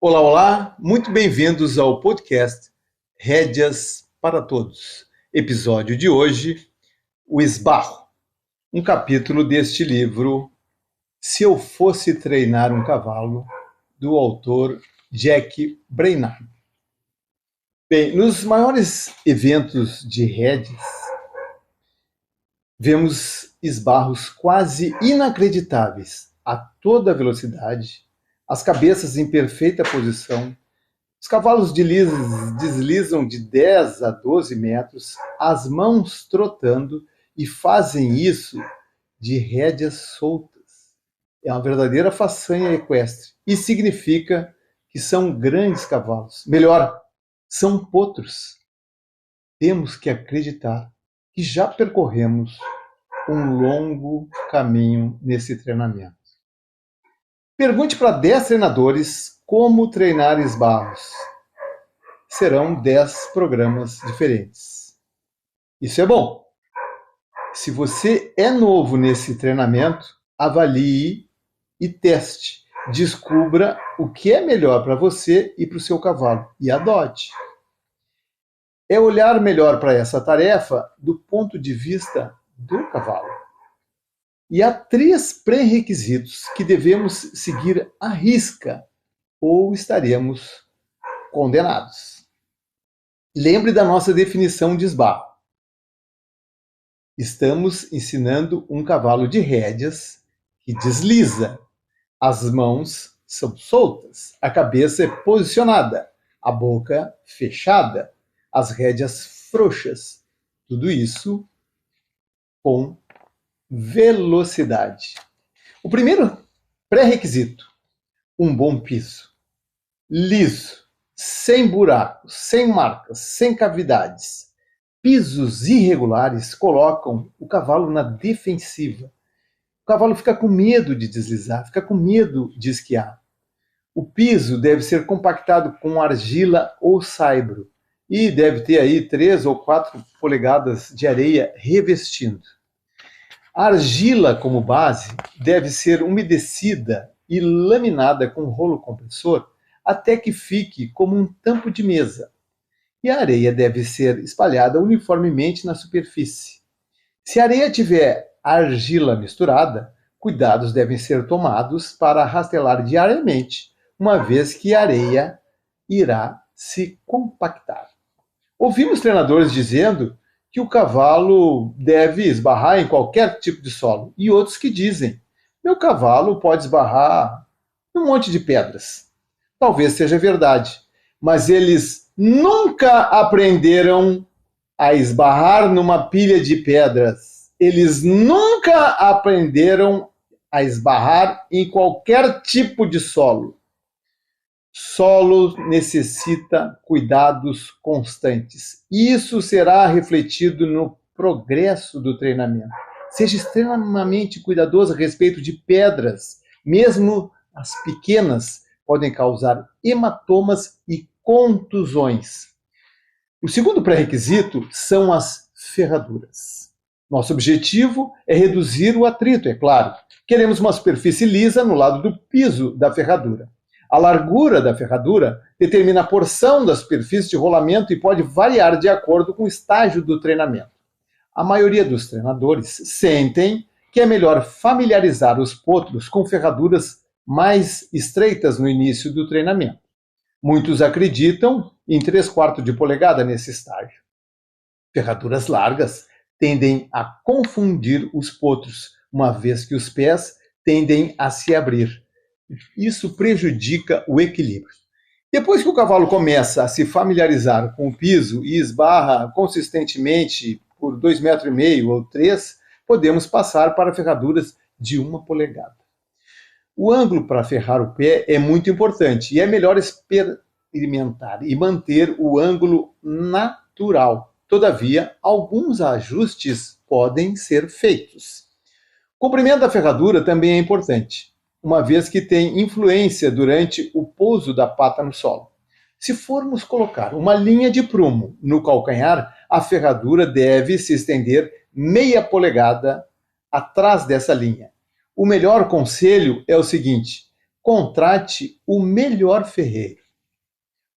Olá, olá, muito bem-vindos ao podcast Rédeas para Todos. Episódio de hoje, o esbarro. Um capítulo deste livro, Se Eu Fosse Treinar um Cavalo, do autor Jack Brainard. Bem, nos maiores eventos de rédeas, vemos esbarros quase inacreditáveis a toda velocidade, as cabeças em perfeita posição. Os cavalos deslizam de 10 a 12 metros, as mãos trotando, e fazem isso de rédeas soltas. É uma verdadeira façanha equestre e significa que são grandes cavalos. Melhor, são potros. Temos que acreditar que já percorremos um longo caminho nesse treinamento. Pergunte para 10 treinadores como treinar esbarros. Serão 10 programas diferentes. Isso é bom. Se você é novo nesse treinamento, avalie e teste. Descubra o que é melhor para você e para o seu cavalo e adote. É olhar melhor para essa tarefa do ponto de vista do cavalo. E há 3 pré-requisitos que devemos seguir à risca ou estaremos condenados. Lembre da nossa definição de esbarro. Estamos ensinando um cavalo de rédeas que desliza. As mãos são soltas, a cabeça é posicionada, a boca fechada, as rédeas frouxas. Tudo isso com velocidade. O primeiro pré-requisito, um bom piso. Liso, sem buracos, sem marcas, sem cavidades. Pisos irregulares colocam o cavalo na defensiva. O cavalo fica com medo de deslizar, fica com medo de esquiar. O piso deve ser compactado com argila ou saibro e deve ter aí 3 ou 4 polegadas de areia revestindo. A argila, como base, deve ser umedecida e laminada com rolo compressor até que fique como um tampo de mesa. E a areia deve ser espalhada uniformemente na superfície. Se a areia tiver argila misturada, cuidados devem ser tomados para rastelar diariamente, uma vez que a areia irá se compactar. Ouvimos treinadores dizendo que o cavalo deve esbarrar em qualquer tipo de solo, e outros que dizem: meu cavalo pode esbarrar em um monte de pedras. Talvez seja verdade, mas eles nunca aprenderam a esbarrar numa pilha de pedras. Eles nunca aprenderam a esbarrar em qualquer tipo de solo. Solo necessita cuidados constantes. Isso será refletido no progresso do treinamento. Seja extremamente cuidadoso a respeito de pedras. Mesmo as pequenas podem causar hematomas e contusões. O segundo pré-requisito são as ferraduras. Nosso objetivo é reduzir o atrito, é claro. Queremos uma superfície lisa no lado do piso da ferradura. A largura da ferradura determina a porção da superfície de rolamento e pode variar de acordo com o estágio do treinamento. A maioria dos treinadores sentem que é melhor familiarizar os potros com ferraduras mais estreitas no início do treinamento. Muitos acreditam em 3/4 de polegada nesse estágio. Ferraduras largas tendem a confundir os potros, uma vez que os pés tendem a se abrir. Isso prejudica o equilíbrio. Depois que o cavalo começa a se familiarizar com o piso e esbarra consistentemente por 2,5 metros ou 3, podemos passar para ferraduras de 1 polegada. O ângulo para ferrar o pé é muito importante e é melhor experimentar e manter o ângulo natural. Todavia, alguns ajustes podem ser feitos. O comprimento da ferradura também é importante, uma vez que tem influência durante o pouso da pata no solo. Se formos colocar uma linha de prumo no calcanhar, a ferradura deve se estender 0,5 polegada atrás dessa linha. O melhor conselho é o seguinte: contrate o melhor ferreiro.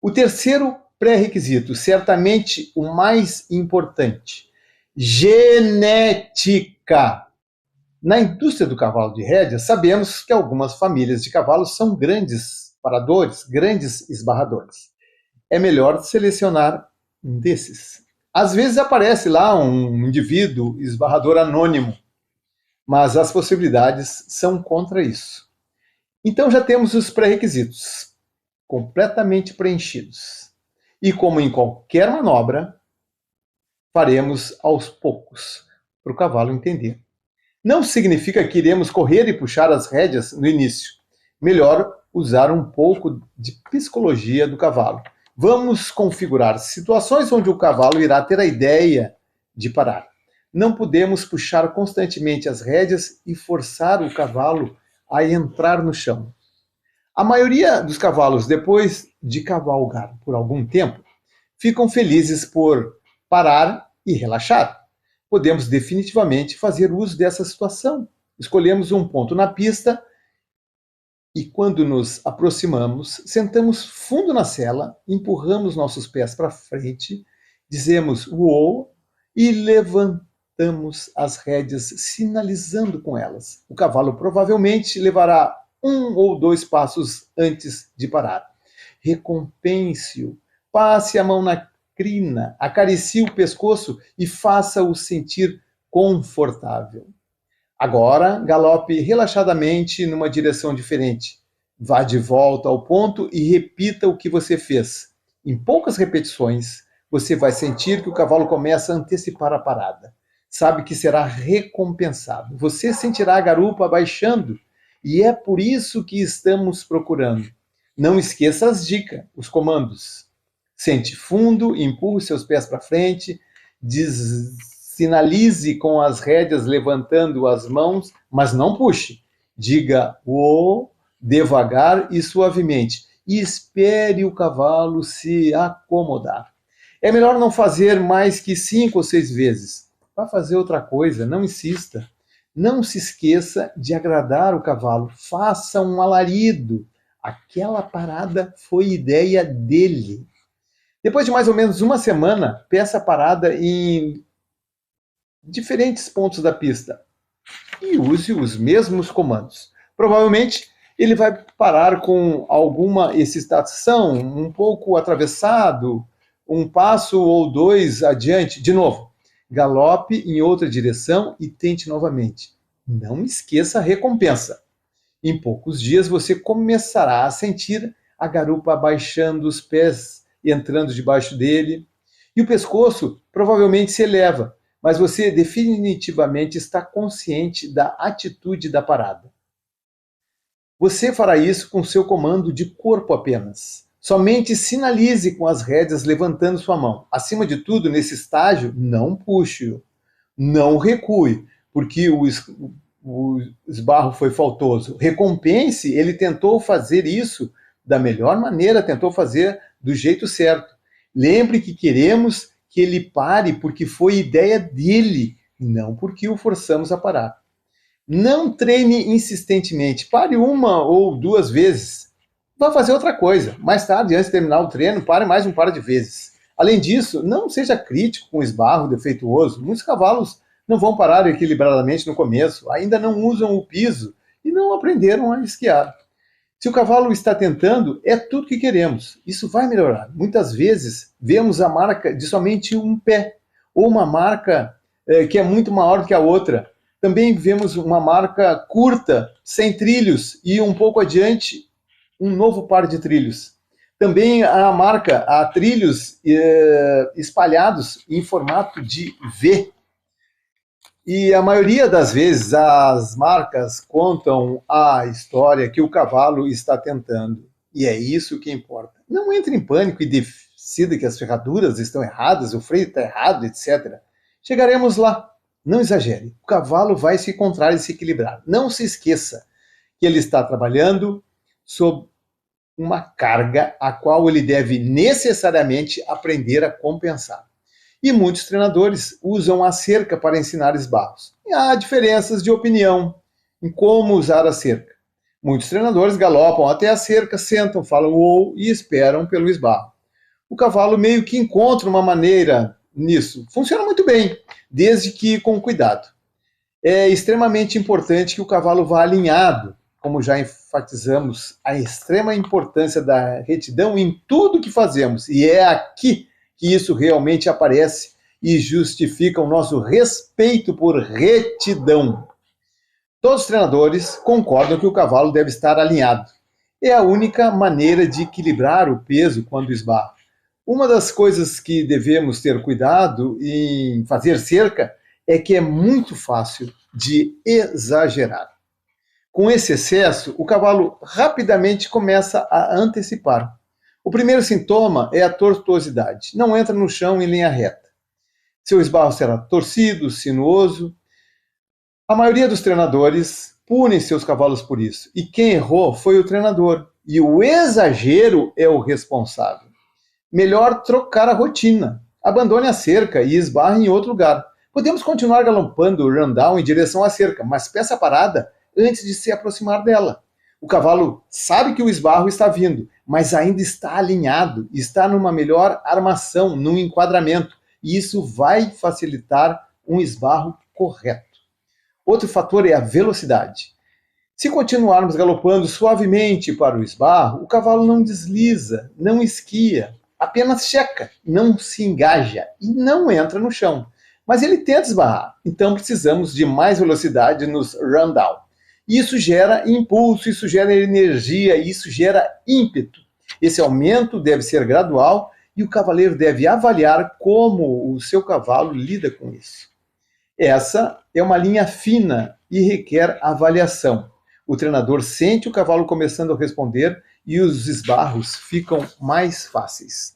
O terceiro pré-requisito, certamente o mais importante, genética. Na indústria do cavalo de rédea, sabemos que algumas famílias de cavalos são grandes paradores, grandes esbarradores. É melhor selecionar um desses. Às vezes aparece lá um indivíduo esbarrador anônimo, mas as possibilidades são contra isso. Então já temos os pré-requisitos completamente preenchidos. E como em qualquer manobra, faremos aos poucos, para o cavalo entender. Não significa que iremos correr e puxar as rédeas no início. Melhor usar um pouco de psicologia do cavalo. Vamos configurar situações onde o cavalo irá ter a ideia de parar. Não podemos puxar constantemente as rédeas e forçar o cavalo a entrar no chão. A maioria dos cavalos, depois de cavalgar por algum tempo, ficam felizes por parar e relaxar. Podemos definitivamente fazer uso dessa situação. Escolhemos um ponto na pista e, quando nos aproximamos, sentamos fundo na sela, empurramos nossos pés para frente, dizemos uou e levantamos as rédeas, sinalizando com elas. O cavalo provavelmente levará 1 ou 2 passos antes de parar. Recompense-o, passe a mão na crina, acaricie o pescoço e faça-o sentir confortável. Agora, galope relaxadamente numa direção diferente. Vá de volta ao ponto e repita o que você fez. Em poucas repetições, você vai sentir que o cavalo começa a antecipar a parada. Sabe que será recompensado. Você sentirá a garupa baixando e é por isso que estamos procurando. Não esqueça as dicas, os comandos. Sente fundo, empurre seus pés para frente, sinalize com as rédeas levantando as mãos, mas não puxe. Diga o devagar e suavemente. E espere o cavalo se acomodar. É melhor não fazer mais que 5 ou 6 vezes. Vá fazer outra coisa, não insista. Não se esqueça de agradar o cavalo. Faça um alarido. Aquela parada foi ideia dele. Depois de mais ou menos uma semana, peça a parada em diferentes pontos da pista e use os mesmos comandos. Provavelmente ele vai parar com alguma excitação, um pouco atravessado, um passo ou 2 adiante. De novo, galope em outra direção e tente novamente. Não esqueça a recompensa. Em poucos dias você começará a sentir a garupa abaixando os pés, entrando debaixo dele, e o pescoço provavelmente se eleva, mas você definitivamente está consciente da atitude da parada. Você fará isso com seu comando de corpo apenas. Somente sinalize com as rédeas levantando sua mão. Acima de tudo, nesse estágio, não puxe-o, não recue, porque o esbarro foi faltoso. Recompense, ele tentou fazer isso da melhor maneira, tentou fazer do jeito certo. Lembre que queremos que ele pare porque foi ideia dele, não porque o forçamos a parar. Não treine insistentemente. Pare 1 ou 2 vezes. Vá fazer outra coisa. Mais tarde, antes de terminar o treino, pare mais um par de vezes. Além disso, não seja crítico com o esbarro defeituoso. Muitos cavalos não vão parar equilibradamente no começo, ainda não usam o piso e não aprenderam a esquiar. Se o cavalo está tentando, é tudo que queremos. Isso vai melhorar. Muitas vezes vemos a marca de somente um pé, ou uma marca que é muito maior que a outra. Também vemos uma marca curta, sem trilhos, e um pouco adiante, um novo par de trilhos. Também há trilhos espalhados em formato de V. E a maioria das vezes as marcas contam a história que o cavalo está tentando. E é isso que importa. Não entre em pânico e decida que as ferraduras estão erradas, o freio está errado, etc. Chegaremos lá. Não exagere. O cavalo vai se encontrar e se equilibrar. Não se esqueça que ele está trabalhando sob uma carga a qual ele deve necessariamente aprender a compensar. E muitos treinadores usam a cerca para ensinar esbarros. E há diferenças de opinião em como usar a cerca. Muitos treinadores galopam até a cerca, sentam, falam ou e esperam pelo esbarro. O cavalo meio que encontra uma maneira nisso. Funciona muito bem, desde que com cuidado. É extremamente importante que o cavalo vá alinhado, como já enfatizamos, a extrema importância da retidão em tudo que fazemos. E é aqui que isso realmente aparece e justifica o nosso respeito por retidão. Todos os treinadores concordam que o cavalo deve estar alinhado. É a única maneira de equilibrar o peso quando esbarra. Uma das coisas que devemos ter cuidado em fazer cerca é que é muito fácil de exagerar. Com esse excesso, o cavalo rapidamente começa a antecipar. O primeiro sintoma é a tortuosidade. Não entra no chão em linha reta. Seu esbarro será torcido, sinuoso. A maioria dos treinadores punem seus cavalos por isso. E quem errou foi o treinador. E o exagero é o responsável. Melhor trocar a rotina. Abandone a cerca e esbarre em outro lugar. Podemos continuar galopando o rundown em direção à cerca, mas peça parada antes de se aproximar dela. O cavalo sabe que o esbarro está vindo, mas ainda está alinhado, está numa melhor armação, num enquadramento, e isso vai facilitar um esbarro correto. Outro fator é a velocidade. Se continuarmos galopando suavemente para o esbarro, o cavalo não desliza, não esquia, apenas checa, não se engaja e não entra no chão. Mas ele tenta esbarrar, então precisamos de mais velocidade nos rundown. Isso gera impulso, isso gera energia, isso gera ímpeto. Esse aumento deve ser gradual e o cavaleiro deve avaliar como o seu cavalo lida com isso. Essa é uma linha fina e requer avaliação. O treinador sente o cavalo começando a responder e os esbarros ficam mais fáceis.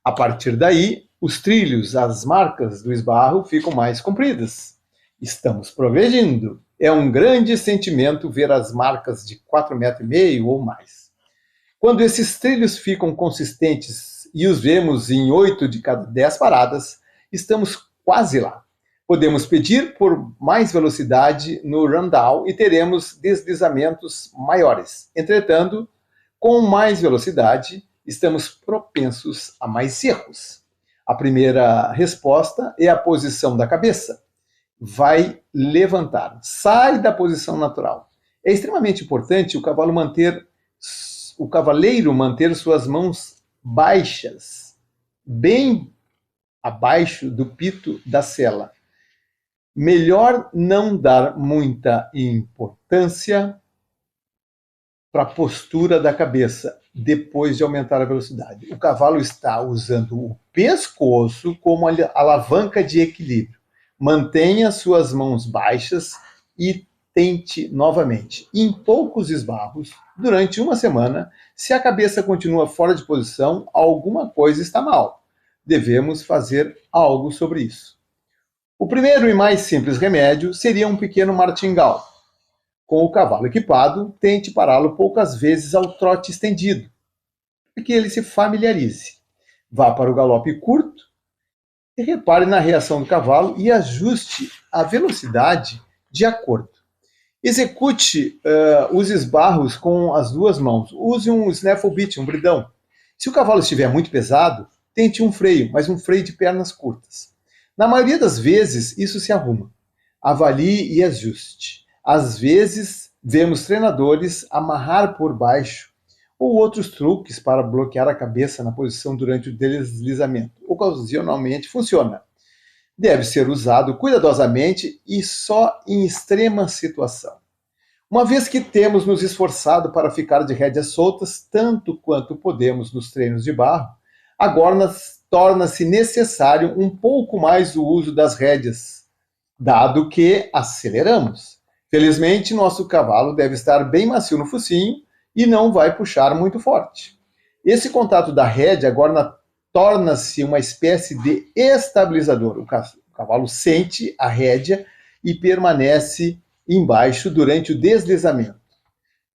A partir daí, os trilhos, as marcas do esbarro ficam mais compridas. Estamos progredindo. É um grande sentimento ver as marcas de 4,5 metros ou mais. Quando esses trilhos ficam consistentes e os vemos em 8 de cada 10 paradas, estamos quase lá. Podemos pedir por mais velocidade no rundown e teremos deslizamentos maiores. Entretanto, com mais velocidade, estamos propensos a mais erros. A primeira resposta é a posição da cabeça. Vai levantar, sai da posição natural. É extremamente importante o cavaleiro manter suas mãos baixas, bem abaixo do pito da sela. Melhor não dar muita importância para a postura da cabeça depois de aumentar a velocidade. O cavalo está usando o pescoço como alavanca de equilíbrio. Mantenha suas mãos baixas e tente novamente. Em poucos esbarros, durante uma semana, se a cabeça continua fora de posição, alguma coisa está mal. Devemos fazer algo sobre isso. O primeiro e mais simples remédio seria um pequeno martingale. Com o cavalo equipado, tente pará-lo poucas vezes ao trote estendido, para que ele se familiarize. Vá para o galope curto e repare na reação do cavalo e ajuste a velocidade de acordo. Execute os esbarros com as duas mãos. Use um snaffle bit, um bridão. Se o cavalo estiver muito pesado, tente um freio, mas um freio de pernas curtas. Na maioria das vezes, isso se arruma. Avalie e ajuste. Às vezes, vemos treinadores amarrar por baixo ou outros truques para bloquear a cabeça na posição durante o deslizamento. Ocasionalmente funciona. Deve ser usado cuidadosamente e só em extrema situação. Uma vez que temos nos esforçado para ficar de rédeas soltas, tanto quanto podemos nos treinos de barro, agora torna-se necessário um pouco mais o uso das rédeas, dado que aceleramos. Felizmente, nosso cavalo deve estar bem macio no focinho e não vai puxar muito forte. Esse contato da rédea agora torna-se uma espécie de estabilizador. O cavalo sente a rédea e permanece embaixo durante o deslizamento.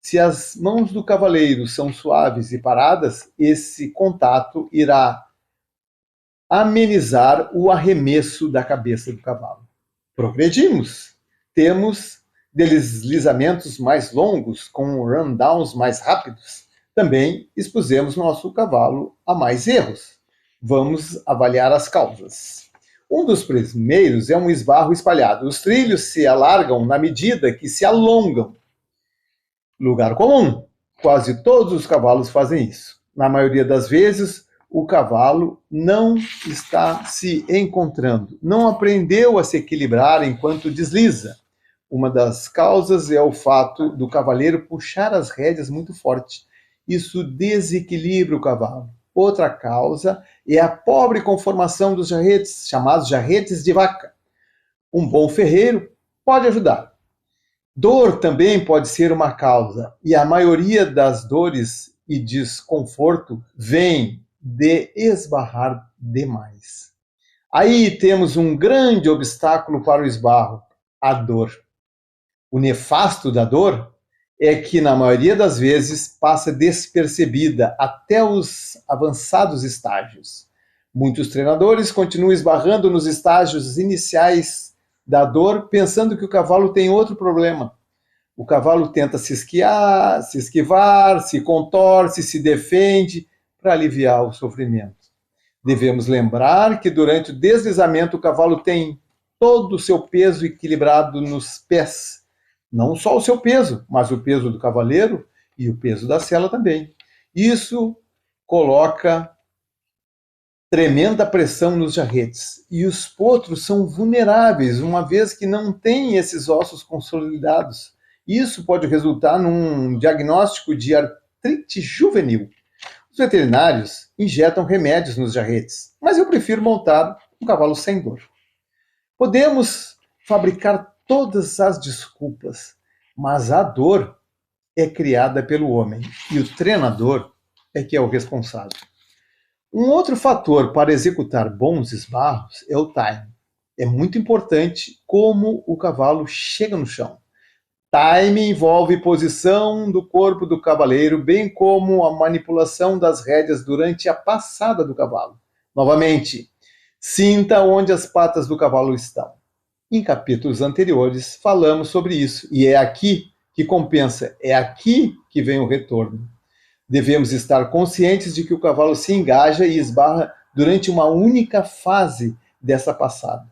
Se as mãos do cavaleiro são suaves e paradas, esse contato irá amenizar o arremesso da cabeça do cavalo. Progredimos. Temos deslizamentos mais longos, com rundowns mais rápidos, também expusemos nosso cavalo a mais erros. Vamos avaliar as causas. Um dos primeiros é um esbarro espalhado. Os trilhos se alargam na medida que se alongam. Lugar comum. Quase todos os cavalos fazem isso. Na maioria das vezes, o cavalo não está se encontrando, não aprendeu a se equilibrar enquanto desliza. Uma das causas é o fato do cavaleiro puxar as rédeas muito forte. Isso desequilibra o cavalo. Outra causa é a pobre conformação dos jarretes, chamados jarretes de vaca. Um bom ferreiro pode ajudar. Dor também pode ser uma causa, e a maioria das dores e desconforto vem de esbarrar demais. Aí temos um grande obstáculo para o esbarro, a dor. O nefasto da dor é que, na maioria das vezes, passa despercebida até os avançados estágios. Muitos treinadores continuam esbarrando nos estágios iniciais da dor, pensando que o cavalo tem outro problema. O cavalo tenta se esquivar, se contorce, se defende para aliviar o sofrimento. Devemos lembrar que durante o deslizamento o cavalo tem todo o seu peso equilibrado nos pés. Não só o seu peso, mas o peso do cavaleiro e o peso da sela também. Isso coloca tremenda pressão nos jarretes. E os potros são vulneráveis, uma vez que não têm esses ossos consolidados. Isso pode resultar num diagnóstico de artrite juvenil. Os veterinários injetam remédios nos jarretes, mas eu prefiro montar um cavalo sem dor. Podemos fabricar todas as desculpas, mas a dor é criada pelo homem e o treinador é que é o responsável. Um outro fator para executar bons esbarros é o time. É muito importante como o cavalo chega no chão. Time envolve posição do corpo do cavaleiro, bem como a manipulação das rédeas durante a passada do cavalo. Novamente, sinta onde as patas do cavalo estão. Em capítulos anteriores falamos sobre isso, e é aqui que compensa, é aqui que vem o retorno. Devemos estar conscientes de que o cavalo se engaja e esbarra durante uma única fase dessa passada.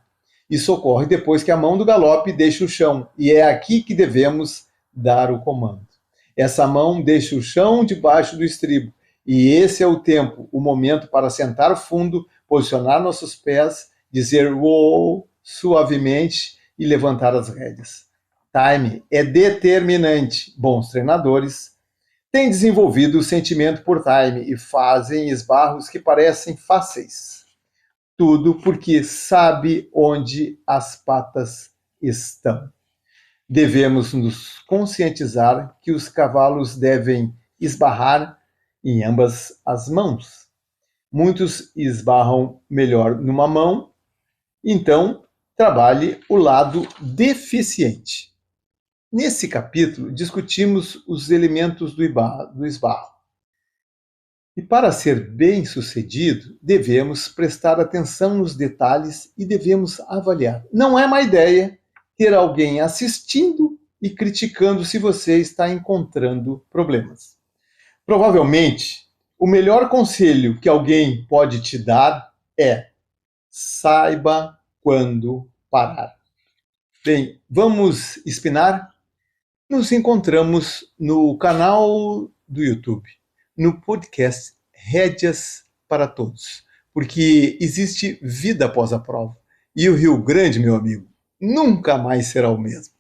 Isso ocorre depois que a mão do galope deixa o chão, e é aqui que devemos dar o comando. Essa mão deixa o chão debaixo do estribo, e esse é o tempo, o momento para sentar fundo, posicionar nossos pés, dizer uou suavemente e levantar as rédeas. Time é determinante. Bons treinadores têm desenvolvido o sentimento por time e fazem esbarros que parecem fáceis. Tudo porque sabe onde as patas estão. Devemos nos conscientizar que os cavalos devem esbarrar em ambas as mãos. Muitos esbarram melhor numa mão, então trabalhe o lado deficiente. Nesse capítulo, discutimos os elementos do esbarro. E para ser bem-sucedido, devemos prestar atenção nos detalhes e devemos avaliar. Não é má ideia ter alguém assistindo e criticando se você está encontrando problemas. Provavelmente, o melhor conselho que alguém pode te dar é: saiba quando parar. Bem, vamos espinar? Nos encontramos no canal do YouTube, no podcast Rédeas para Todos, porque existe vida após a prova. E o Rio Grande, meu amigo, nunca mais será o mesmo.